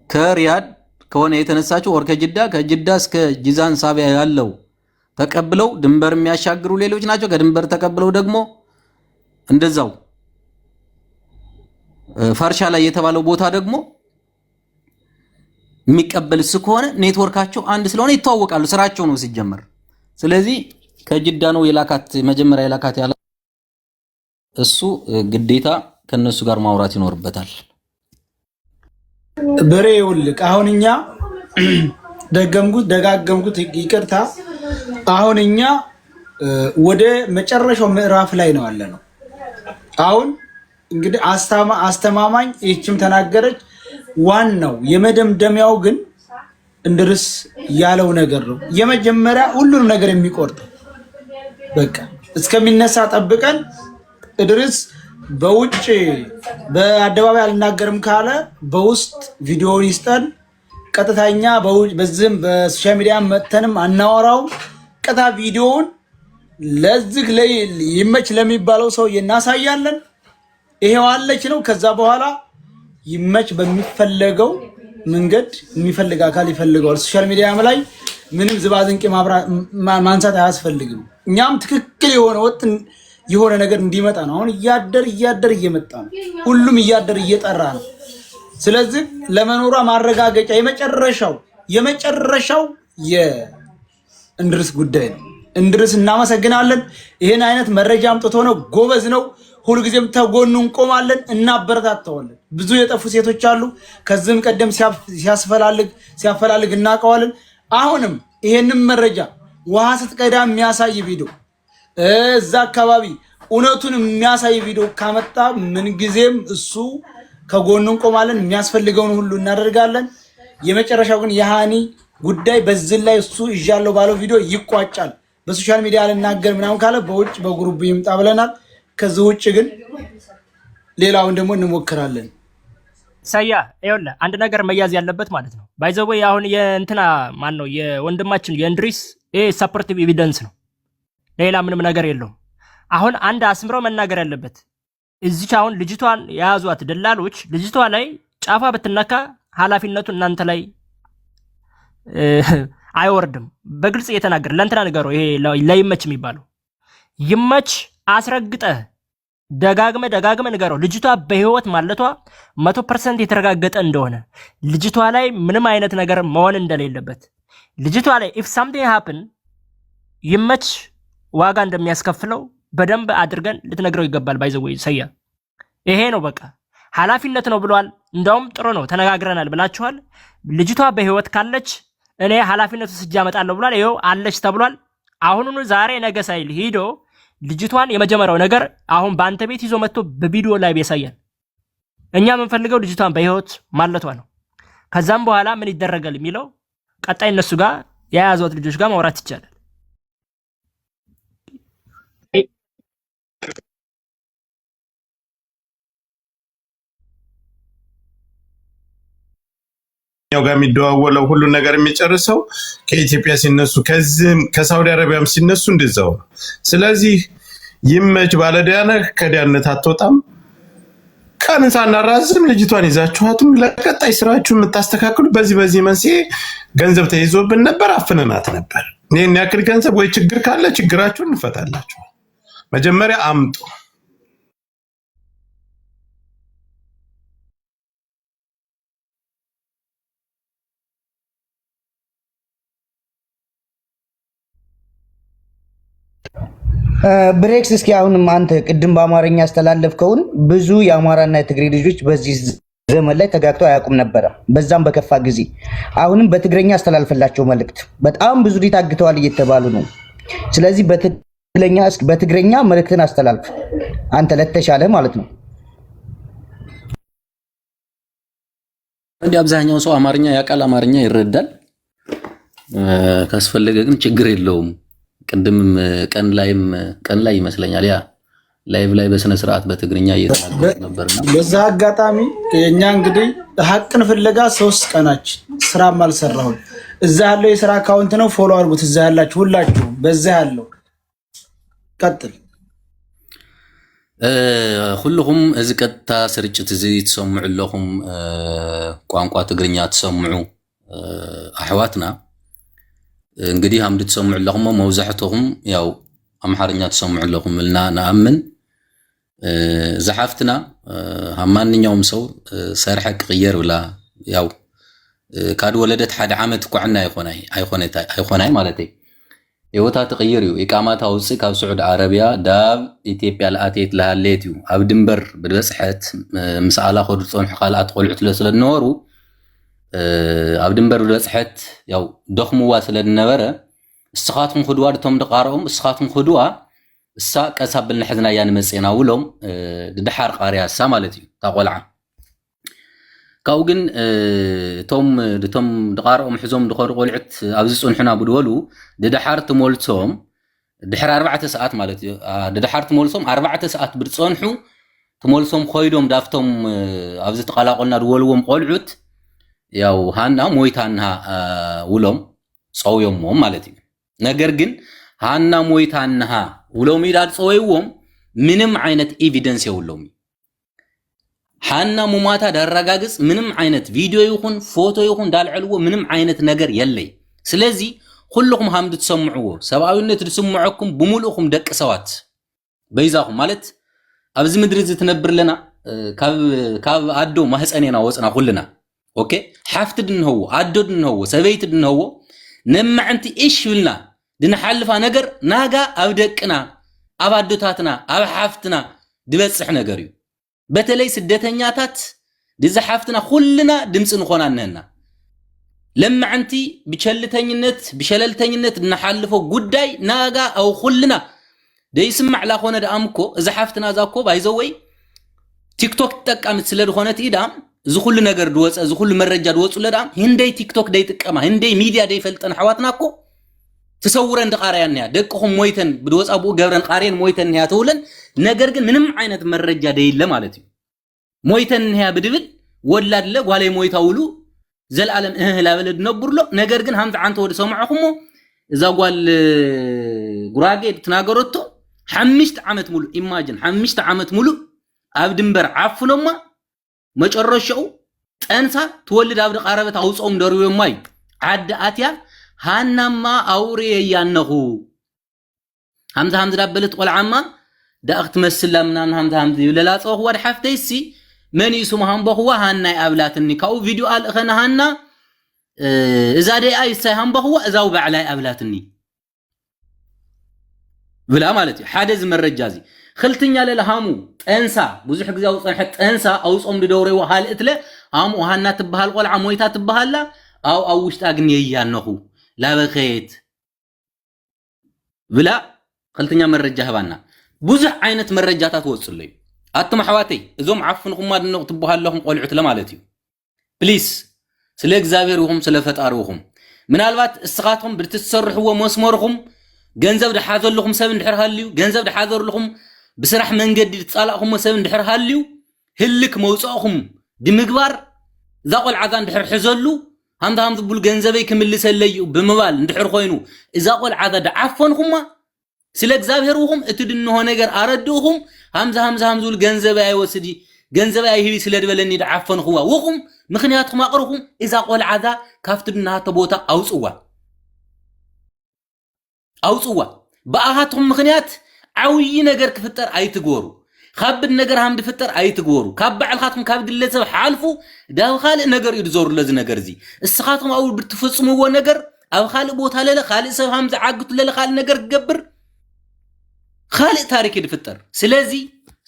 ከሪያድ ከሆነ የተነሳችሁ ወር ከጅዳ እስከ ጂዛን ሳቢያ ያለው ተቀብለው ድንበር የሚያሻግሩ ሌሎች ናቸው። ከድንበር ተቀብለው ደግሞ እንደዛው ፈርሻ ላይ የተባለው ቦታ ደግሞ የሚቀበል ከሆነ ኔትወርካቸው አንድ ስለሆነ ይተዋወቃሉ። ስራቸው ነው ሲጀመር። ስለዚህ ከጅዳ ነው የላካት መጀመሪያ የላካት ያለ እሱ ግዴታ ከነሱ ጋር ማውራት ይኖርበታል። በሬ ይውልቅ አሁን እኛ ደጋገምኩት ይቅርታ። አሁን እኛ ወደ መጨረሻው ምዕራፍ ላይ ነው ያለነው። አሁን እንግዲህ አስተማማኝ ይህችም ተናገረች። ዋናው የመደምደሚያው ግን እንድርስ ያለው ነገር ነው። የመጀመሪያ ሁሉንም ነገር የሚቆርጠው በቃ እስከሚነሳ ጠብቀን እድርስ በውጭ በአደባባይ አልናገርም ካለ በውስጥ ቪዲዮውን ይስጠን። ቀጥታኛ በዚህም በሶሻል ሚዲያ መተንም አናወራውም። ቀጥታ ቪዲዮውን ለዚህ ይመች ለሚባለው ሰው እናሳያለን። ይሄው አለች ነው። ከዛ በኋላ ይመች በሚፈለገው መንገድ የሚፈልግ አካል ይፈልገዋል። ሶሻል ሚዲያም ላይ ምንም ዝባዝንቄ ማንሳት አያስፈልግም። እኛም ትክክል የሆነ ወጥ የሆነ ነገር እንዲመጣ ነው። አሁን እያደር እየመጣ ነው። ሁሉም እያደር እየጠራ ነው። ስለዚህ ለመኖሯ ማረጋገጫ የመጨረሻው የእንድርስ ጉዳይ ነው። እንድርስ እናመሰግናለን። ይሄን አይነት መረጃ አምጥቶ ነው። ጎበዝ ነው። ሁልጊዜም ተጎኑ እንቆማለን፣ እናበረታተዋለን። ብዙ የጠፉ ሴቶች አሉ። ከዚህም ቀደም ሲያፈላልግ እናውቀዋለን። አሁንም ይሄንን መረጃ ውሃ ስትቀዳ የሚያሳይ ቪዲዮ እዛ አካባቢ እውነቱን የሚያሳይ ቪዲዮ ካመጣ ምንጊዜም እሱ ከጎኑ እንቆማለን። የሚያስፈልገውን ሁሉ እናደርጋለን። የመጨረሻው ግን የሃኒ ጉዳይ በዚህ ላይ እሱ ይዣለው ባለው ቪዲዮ ይቋጫል። በሶሻል ሚዲያ ልናገር ምናምን ካለ በውጭ በግሩፕ ይምጣ ብለናል። ከዚህ ውጭ ግን ሌላውን ደግሞ እንሞክራለን። ሰያ ይኸውልህ አንድ ነገር መያዝ ያለበት ማለት ነው። ባይዘወይ አሁን የእንትና ማን ነው የወንድማችን የእንድሪስ ሰፖርቲቭ ኤቪደንስ ነው። ሌላ ምንም ነገር የለውም። አሁን አንድ አስምረው መናገር ያለበት እዚች አሁን ልጅቷን የያዟት ደላሎች ልጅቷ ላይ ጫፋ ብትነካ ኃላፊነቱ እናንተ ላይ አይወርድም። በግልጽ እየተናገረ ለእንትና ንገረው። ይሄ ለይመች የሚባለው ይመች አስረግጠህ ደጋግመ ንገረው። ልጅቷ በህይወት ማለቷ 100% የተረጋገጠ እንደሆነ ልጅቷ ላይ ምንም አይነት ነገር መሆን እንደሌለበት ልጅቷ ላይ if something happen ይመች ዋጋ እንደሚያስከፍለው በደንብ አድርገን ልትነግረው ይገባል። ባይዘው ሰያ ይሄ ነው በቃ ኃላፊነት ነው ብሏል። እንደውም ጥሩ ነው ተነጋግረናል ብላችኋል። ልጅቷ በህይወት ካለች እኔ ኃላፊነቱ ስጃ አመጣለሁ ብሏል። ይሄው አለች ተብሏል። አሁኑኑ ዛሬ ነገ ሳይል ሄዶ ልጅቷን የመጀመሪያው ነገር አሁን በአንተ ቤት ይዞ መጥቶ በቪዲዮ ላይ ያሳያል። እኛ የምንፈልገው ልጅቷን በህይወት ማለቷ ነው። ከዛም በኋላ ምን ይደረጋል የሚለው ቀጣይ እነሱ ጋር የያዙት ልጆች ጋር ማውራት ይቻላል። ያው ጋር የሚደዋወለው ሁሉ ነገር የሚጨርሰው ከኢትዮጵያ ሲነሱ ከዚህም ከሳውዲ አረቢያም ሲነሱ እንደዛው። ስለዚህ ይመች ባለዳነህ ከዳነት አትወጣም። ቀንን ሳናራዝም ልጅቷን ይዛችኋትም ለቀጣይ ስራችሁ የምታስተካክሉ በዚህ መንስኤ ገንዘብ ተይዞብን ነበር፣ አፍነናት ነበር። ይሄን ያክል ገንዘብ ወይ ችግር ካለ ችግራችሁን እንፈታላችሁ። መጀመሪያ አምጡ። ብሬክስ እስኪ አሁንም አንተ ቅድም በአማርኛ ያስተላለፍከውን ብዙ የአማራና የትግሬ ልጆች በዚህ ዘመን ላይ ተጋግተው አያውቁም ነበረ፣ በዛም በከፋ ጊዜ። አሁንም በትግረኛ አስተላልፈላቸው መልእክት። በጣም ብዙ ታግተዋል እየተባሉ ነው። ስለዚህ በትግረኛ መልእክትን አስተላልፍ አንተ ለተሻለ ማለት ነው። እንዲህ አብዛኛው ሰው አማርኛ ያውቃል፣ አማርኛ ይረዳል። ካስፈለገ ግን ችግር የለውም። ቅድም ቀን ላይ ይመስለኛል ያ ላይቭ ላይ በስነ ስርዓት በትግርኛ እየተናገረ ነበርና በዛ አጋጣሚ የኛ እንግዲህ ሀቅን ፍለጋ 3 ቀናችን ስራም አልሰራሁም። እዛ ያለው የስራ አካውንት ነው፣ ፎሎ አድርጉት። እዛ ያላችሁ ሁላችሁ በዛ ያለው ቀጥል። ሁሉም እዚ ቀጥታ ስርጭት እዚ ትሰምዑ ኣለኹም ቋንቋ ትግርኛ ትሰምዑ አሕዋትና እንግዲህ አምድ ትሰምዑ ኣለኹም መውዛሕትኩም ያው አምሓርኛ ትሰምዑ ኣለኹም ኢልና ንኣምን ዝሓፍትና ማንኛውም ሰው ሰርሐ ክቅየር ብላ ያው ካድ ወለደት ሓደ ዓመት ኳዕና ኣይኮናይ ማለት እዩ ህይወታ ትቅይር እዩ ኢቃማታ ውፅእ ካብ ስዑድ ዓረብያ ዳብ ኢትዮጵያ ለኣቴት ለሃሌት እዩ ኣብ ድንበር ብበፅሐት ምስኣላ ከዱ ፀንሑ ካልኣት ቆልዑት ስለዝነበሩ ኣብ ድንበር ብበፅሐት ያው ደኽምዋ ስለዝነበረ እስኻትኩም ክድዋ ድቶም ድቃርኦም እስኻትኩም ክድዋ እሳ ቀሳብ ብልና ሕዝና ያ ንመፅና ውሎም ድድሓር ቃርያ እሳ ማለት እዩ ታቆልዓ ካብኡ ግን እቶም ድቃርኦም ሕዞም ድኸዱ ቆልዑት ኣብዚ ፅንሑና ብድበሉ ድድሓር ትመልሶም ድሕሪ 4 ሰዓት ማለት እዩ ድድሓር ትመልሶም 4 ሰዓት ብድፀንሑ ትመልሶም ኮይዶም ዳፍቶም ኣብዚ ተቀላቀልና ድወልዎም ቆልዑት ያው ሃና ሞይታና ውሎም ፀውዮሞም ማለት እዩ ነገር ግን ሃና ሞይታና ውሎም ኢዳድ ፀወይዎም ምንም ዓይነት ኤቪደንስ የውሎም ሃና ሙማታ ዳረጋግጽ ምንም ዓይነት ቪዲዮ ይኹን ፎቶ ይኹን ዳልዕልዎ ምንም ዓይነት ነገር የለይ ስለዚ ኩልኩም ሃምድ ትሰምዑዎ ሰብአዊነት ትስምዑኩም ብሙሉኩም ደቅ ሰዋት በይዛኩም ማለት ኣብዚ ምድሪ ዝትነብር ለና ካብ አዶ ማህፀኔና ወፅና ኩልና ኦኬ ሓፍት ድንህዎ አዶ ድንህዎ ሰበይቲ ድንህዎ ነማዕንቲ እሽ ብልና ድንሓልፋ ነገር ናጋ ኣብ ደቅና ኣብ አዶታትና ኣብ ሓፍትና ድበፅሕ ነገር እዩ በተለይ ስደተኛታት ድዝሓፍትና ኩልና ድምፅ ንኾናነና ለማዕንቲ ብሸለልተኝነት ድንሓልፎ ጉዳይ ናጋ ኣብ ኩልና ደይስማዕ ላኾነ ደኣምኮ እዚ ሓፍትና ዛኮ ባይዘወይ ቲክቶክ ተጠቃምት ስለድኾነት ኢዳም እዚ ኩሉ ነገር ድወፀ እዚ ኩሉ መረጃ ድወፁ ለዳም ህንደይ ቲክቶክ ደይ ጥቀማ ህንደይ ሚድያ ደይ ፈልጠን ሓዋትናኮ ተሰውረን ድቃርያንያ ደቅኹም ሞይተን ብድወፃብኡ ገብረን ቃርየን ሞይተን ያ ተውለን ነገር ግን ምንም ዓይነት መረጃ ደይለ ማለት እዩ ሞይተን ያ ብድብል ወላድለ ጓለይ ሞይታ ውሉ ዘልዓለም ላበለ ድነብርሎ ነገር ግን ሃምቲ ዓንተ ወዲ ሰምዐኹሞ እዛ ጓል ጉራጌ ትናገረቶ 5 ዓመት ሙሉ ኢማጂን 5 ዓመት ሙሉ ኣብ ድንበር ዓፍኖማ መጨረሻው ጠንሳ ትወልድ ኣብ ቀረበት ኣውጾም ደርብዮማ እዩ ዓዲ ኣትያ ሃናማ አውሬ ያነኹ همزة دبلت قول عما دا اخت مسلا من همزة ولا صوخ ود حفتيسي من يسمهم بخوا هانا ابلاتني كاو فيديو قال اخنا هانا اذا دي اي ساهم بخوا اذاو بعلاي ابلاتني بلا مالتي حادز مرجازي خلتني على الهامو انسا بزح غزاو صنحت انسا او صوم دوري وحال اتله هامو هانا تبهال قول عمويتا تبهالا او وشتا غني يانخو لا بخيت بلا خلتني مرجع هبانا بوزح عينت مرجعات توصلي اتم حواتي ازوم عفنكم ما دنو تبوها لهم قلعت لمالتي بليز سلا እግዚአብሔር ወሁም ስለ ፈጣሪውሁም ምናልባት እስኻትኩም ብትሰርሕዎ መስመርኩም ገንዘብ ድሓዘልኩም ሰብ እንድሕር ሃልዩ ገንዘብ ድሓዘልኩም ብስራሕ መንገዲ ትጻላኹም ሰብ እንድሕር ሃልዩ ህልክ መውጻእኩም ድምግባር ዛቆል ዓዛ እንድሕር ሕዘሉ ሃምታም ዝብሉ ገንዘበይ ክምልሰለዩ ብምባል እንድሕር ኮይኑ እዛ ቆል ዓዛ ድዓፈንኩማ ስለ እግዚአብሔር ወሁም እትድንሆ ነገር አረድሁም ሃምዛ ዝብል ገንዘብ አይወስዲ ገንዘብ አይሂቢ ስለ ድበለኒ ድዓፈንኩዋ ወሁም ምክንያቱም አቅርኩም እዛ ቆል ዓዛ ካፍትድና ተቦታ አውጽዋ በአሃትኩም ምክንያት ዓውይ ነገር ክፍጠር አይትጎሩ ካብድ ነገር ሃም ድፍጠር አይትጎሩ ካብ ባዕልኻትኩም ካብ ግለሰብ ሓልፉ ዳው ካልእ ነገር ይድዞሩ ለዚ ነገር እዚ እስኻትኩም አው ብትፈጽሙዎ ነገር ኣብ ካልእ ቦታ ለለ ካልእ ሰብ ሃም ዝዓግቱ ለለ ካልእ ነገር ክገብር خالق تاريخ يدفتر سلازي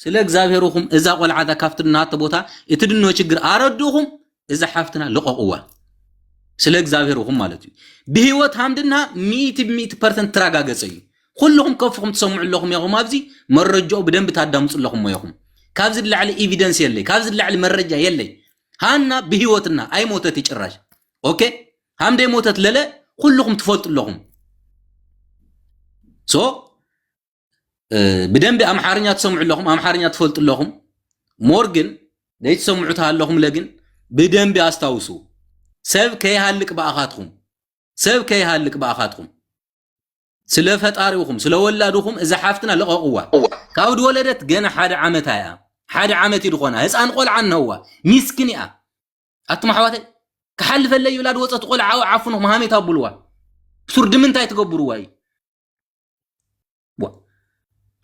سلا እግዚአብሔርኩም እዛ ቆልዓታ ካፍትና ተቦታ እትድኖ ችግር አረዱሁም እዛ ሓፍትና ለቆቁዋ ስለ እግዚአብሔርኩም ማለት እዩ በህይወት ሃምድና 100% ተራጋገጸዩ ሁሉም ከፍኩም ተሰምዑ ለኩም ያኹም አብዚ መረጃው በደንብ ታዳምጹ ለኩም ያኹም ካብዚ ለዓለ ኤቪደንስ የለይ ካብዚ ለዓለ መረጃ የለይ ሃና በህይወትና አይሞተት ይጭራሽ ኦኬ ሃምደ ሞተት ለለ ሁሉም ትፈልጡ ለኩም ሶ بدنب أمحارنيا تسمع لهم أمحارنيا تفلت لهم مورجن ليش سمعتها لهم لكن بدنب أستوسو سب كي هالك بأخاتهم سب كي هالك بأخاتهم سلفت أريوهم سلو ولادهم إذا حفتنا لقوا كاود ولدت جنا حد عمتها حد عمتي دخونا هس أنقول عنه هو مسكينة أطمح واتي كحل فلي يولاد وصت تقول عفنهم هامي تابلوا سرد من تاي تقبروا واي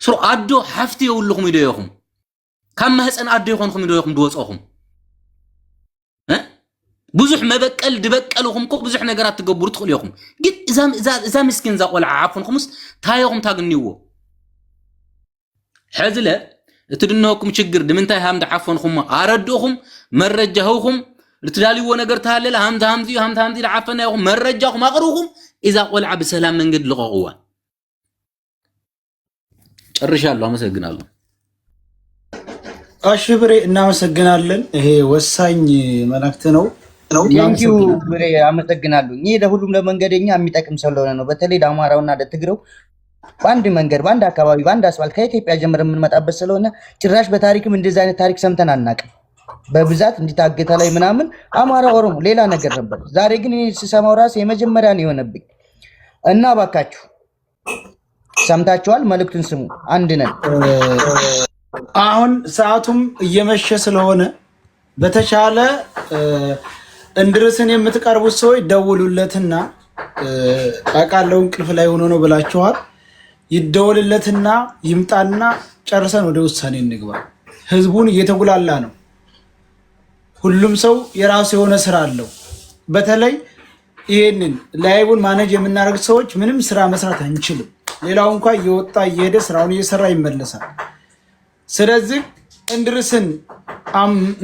سرو أدو حفتي يقول لكم يديهم كم هسأن أدو يخونكم يديهم دوصهم ها بزح ما بكال دبكالهم كوك بزح نجارات تقبروا تقول ياهم جد إذا مسكين زاق ولا عفون خمس تايهم تاجنيوه حزلة تدنوكم شجر دمنتها هم دعفون خم أردوهم مرجعوهم لتدالي ونجرتها للا هم ذي العفنا يوم مرجعهم أغروهم إذا قول عب سلام من قد لغوا ጨርሻለሁ አመሰግናለሁ አሽብሬ እናመሰግናለን ይሄ ወሳኝ መልእክት ነው ቴንኪው ብሬ አመሰግናለሁ ይሄ ለሁሉም ለመንገደኛ የሚጠቅም ስለሆነ ነው በተለይ ለአማራውና ለትግሬው በአንድ መንገድ በአንድ አካባቢ በአንድ አስፋልት ከኢትዮጵያ ጀምረን የምንመጣበት ስለሆነ ጭራሽ በታሪክም እንደዚህ አይነት ታሪክ ሰምተን አናውቅም በብዛት እንዲታገተ ላይ ምናምን አማራ ኦሮሞ ሌላ ነገር ነበር ዛሬ ግን እኔ ስሰማው ራስ የመጀመሪያ ነው የሆነብኝ እና ባካችሁ ሰምታችኋል መልእክቱን ስሙ አንድ ነን አሁን ሰዓቱም እየመሸ ስለሆነ በተቻለ እንድርስን የምትቀርቡት ሰዎች ደውሉለትና አቃለው እንቅልፍ ላይ ሆኖ ነው ብላችኋል ይደውልለትና ይምጣና ጨርሰን ወደ ውሳኔ እንግባ ህዝቡን እየተጉላላ ነው ሁሉም ሰው የራሱ የሆነ ስራ አለው በተለይ ይሄንን ላይቡን ማኔጅ የምናደርግ ሰዎች ምንም ስራ መስራት አንችልም ሌላው እንኳን እየወጣ እየሄደ ስራውን እየሰራ ይመለሳል ስለዚህ እንድርስን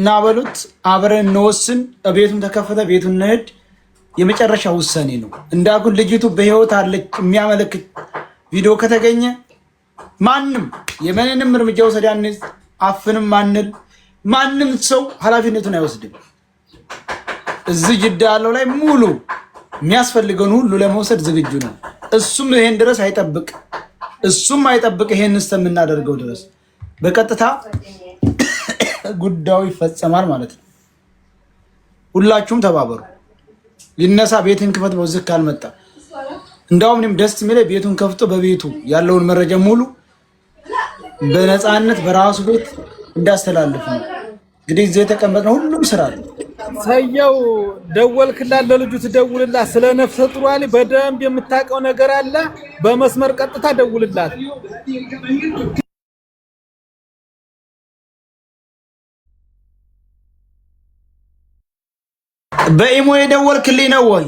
ናበሉት አብረን እንወስን ቤቱን ተከፈተ ቤቱን እንሄድ የመጨረሻ ውሳኔ ነው እንዳጉን ልጅቱ በህይወት አለች የሚያመለክት ቪዲዮ ከተገኘ ማንም የመነንም እርምጃ ወሰዳን አፍንም ማንል ማንም ሰው ኃላፊነቱን አይወስድም እዚህ ጅዳ ያለው ላይ ሙሉ የሚያስፈልገውን ሁሉ ለመውሰድ ዝግጁ ነው እሱም ይሄን ድረስ አይጠብቅ ይሄን እስከምናደርገው ድረስ በቀጥታ ጉዳዩ ይፈጸማል ማለት ነው ሁላችሁም ተባበሩ ይነሳ ቤትን ክፈት በዝክ ካልመጣ እንዳውም እኔም ደስ የሚለኝ ቤቱን ከፍቶ በቤቱ ያለውን መረጃ ሙሉ በነፃነት በራሱ ቤት እንዳስተላልፍ ነው እንግዲህ እዚህ የተቀመጥነው ሁሉም ስራ ሰየው ደወልክላት፣ ለልጁ ትደውልላት። ስለ ነፍሰ ጡሯ በደንብ የምታውቀው ነገር አለ። በመስመር ቀጥታ ደውልላት። በኢሞ የደወልክልኝ ነው ወይ?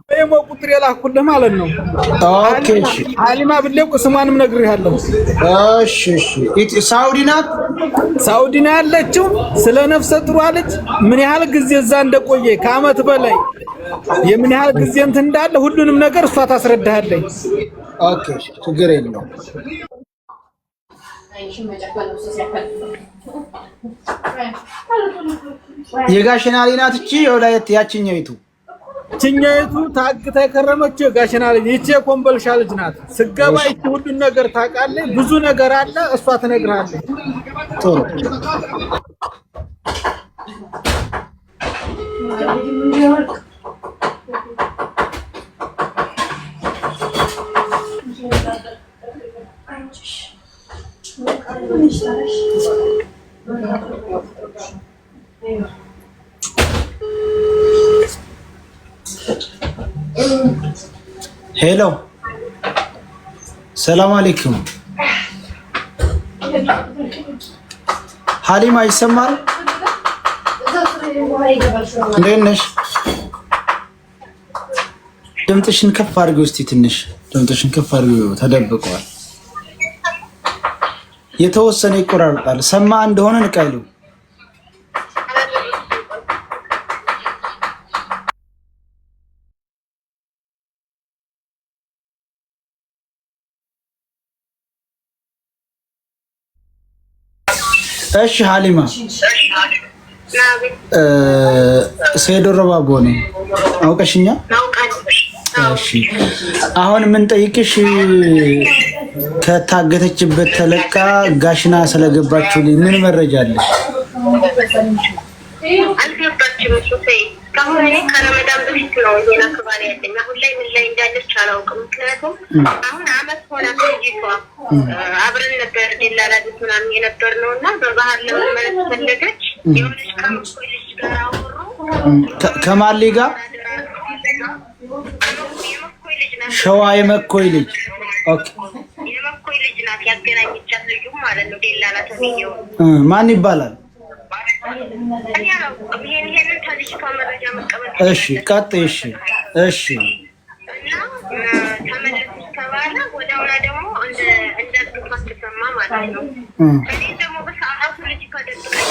በኢሞ ቁጥር የላኩልህ ማለት ነው። ኦኬ እሺ። ሀሊማ ብሌቁ ስሟንም ነግሬሃለሁ። እሺ እሺ። ሳውዲ ናት? ሳውዲ ነው ያለችው። ስለ ነፍሰ ጡሯ ልጅ ምን ያህል ጊዜ እዛ እንደቆየ ከአመት በላይ የምን ያህል ጊዜ እንትን እንዳለ ሁሉንም ነገር እሷ ታስረዳሃለች። ኦኬ ችግር የለውም። የጋሽናሊ ናት እቺ የወላይት ያችኛይቱ ታግታ የከረመችው የጋሽናሊ ይቺ የኮምቦልቻ ልጅ ናት። ስገባ ይቺ ሁሉን ነገር ታውቃለች። ብዙ ነገር አለ እሷ ትነግርሃለች። ጥሩ ሄሎ ሰላም አለይኩም ሀሊማ ይሰማል? እንዴት ነሽ? ድምፅሽን ከፍ አድርጊው እስቲ ትንሽ ድምፅሽን ከፍ አድርጊው። ተደብቀዋል። የተወሰነ ይቆራርጣል። ሰማ እንደሆነ ንቀሉ። እሺ ሀሊማ ሰይዶ ረባቦ ነኝ። አውቀሽኛ? እሺ አሁን ምን ጠይቅሽ ከታገተችበት ተለቃ ጋሽና ስለገባችሁ ምን መረጃ አለሽ? አልገባችም። ከአሁን እኔ ከረመዳን በፊት ነው ዜና ክባሪ ያለኝ። አሁን ላይ ምን ላይ እንዳለች አላውቅም። ምክንያቱም አሁን አመት ሆና ልጅቷ አብረን ነበር ደላላ ቤት ምናምን የነበር ነው እና በባህር ለመመለስ ፈለገች። የሆነች ከመኮይ ልጅ ጋር አወሩ። ከማሊ ጋር ሸዋ የመኮይ ልጅ ኦኬ፣ የመኮይ ልጅ ናት ያገናኘቻት ልጁ ማለት ነው። ደላላ ተብዬው ማን ይባላል? እሺ ቀጥይ። እሺ እና ተመለስ ተባለ። ወዲያውኑ ደግሞ እንዳልኩት ተሰማ ማለት ነው። እኔ ደግሞ በሰዓቱ ልጅ ከደብቀኝ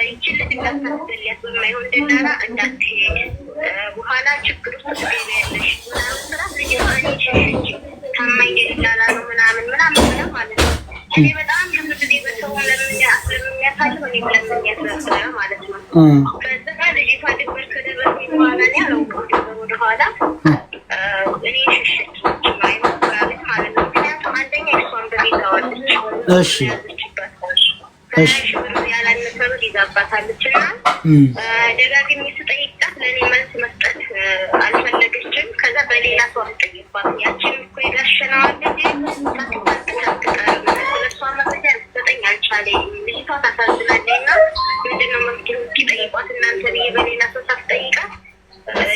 ይችል እንዳታስደልያት በማይሆን ደላላ እንዳትሄድ በኋላ ችግር ውስጥ ትገቢያለሽ ምናምን ስራ ልጅ አንቺ ታማኝ ደላላ ነው ምናምን ማለት ነው። እኔ በጣም ብዙ ጊዜ በሰው ለሚያሳልፍ እኔ ለሚያስረዳ ማለት ነው። ከዛ ልጅቷ ድብር ከደረስ በኋላ እኔ አላውቅም ወደኋላ እኔ ሸሸች ማይሞራቤት ማለት ነው። ምክንያቱም አንደኛ እሷን በቤት አዋለች። እሺ ያላነሰሩ ይዛባታለች እና ደጋግሜ ስጠይቃት ለእኔ መልስ መስጠት አልፈለገችም። ከዛ በሌላ ሰው አስጠይቋት ያችን እኮ የጋሸናዋል ልጅ ልጅቷ ታሳዝናለች እና ምንድነው መፍትሄ እስኪጠይቋት እናንተ ብዬ በሌላ ሰው ሳስጠይቃት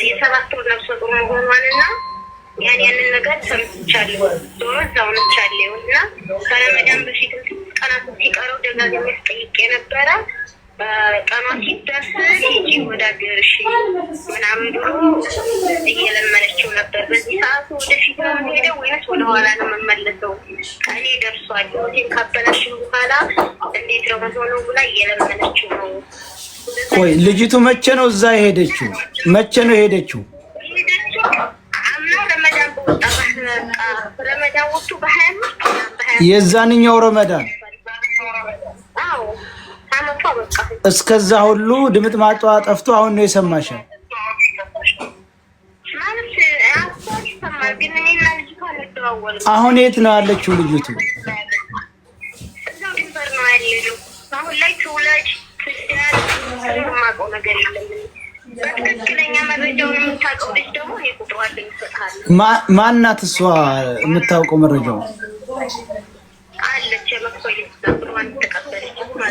የ7 ወር ነፍሰ ጡር መሆኗንና ያንን ነገር ሰምቻለሁ። ዞሮ እዛው ነቻለሁ እና ከረመዳን በፊት ቀናት ሲቀረው ደጋግሜ አስጠይቄ ነበረ። ቀኗ ሲደርስ ሂጂ ወደ አገርሽ ምናምን ብሎ እየለመነችው ነበር። በዚህ ሰዓት ወደፊት ነው የምሄደው ወይስ ወደኋላ ነው የምመለሰው? ቀኔ ደርሷል፣ ሆቴል ካበላሽን በኋላ እንዴት ነው የምሆነው ብላ እየለመነችው ነው። ቆይ ልጅቱ መቼ ነው እዛ የሄደችው? መቼ ነው የሄደችው? አምና ረመዳን በወጣ ረመዳን ወጥቶ በ25 የዛንኛው ረመዳን አዎ አመቷ በቃ እስከዛ ሁሉ ድምጥ ማጧ ጠፍቶ አሁን ነው የሰማሻል? አሁን የት ነው ያለችው ልጅቱ? እዛው ድንበር ነው ያለችው። አሁን ላይ ትውለድ የማውቀው ነገር የለም። በትክክለኛ መረጃውን የምታውቀው ልጅ ደግሞ እኔ ቁጥሯን ይሰጣል። ማናት እሷ የምታውቀው መረጃው?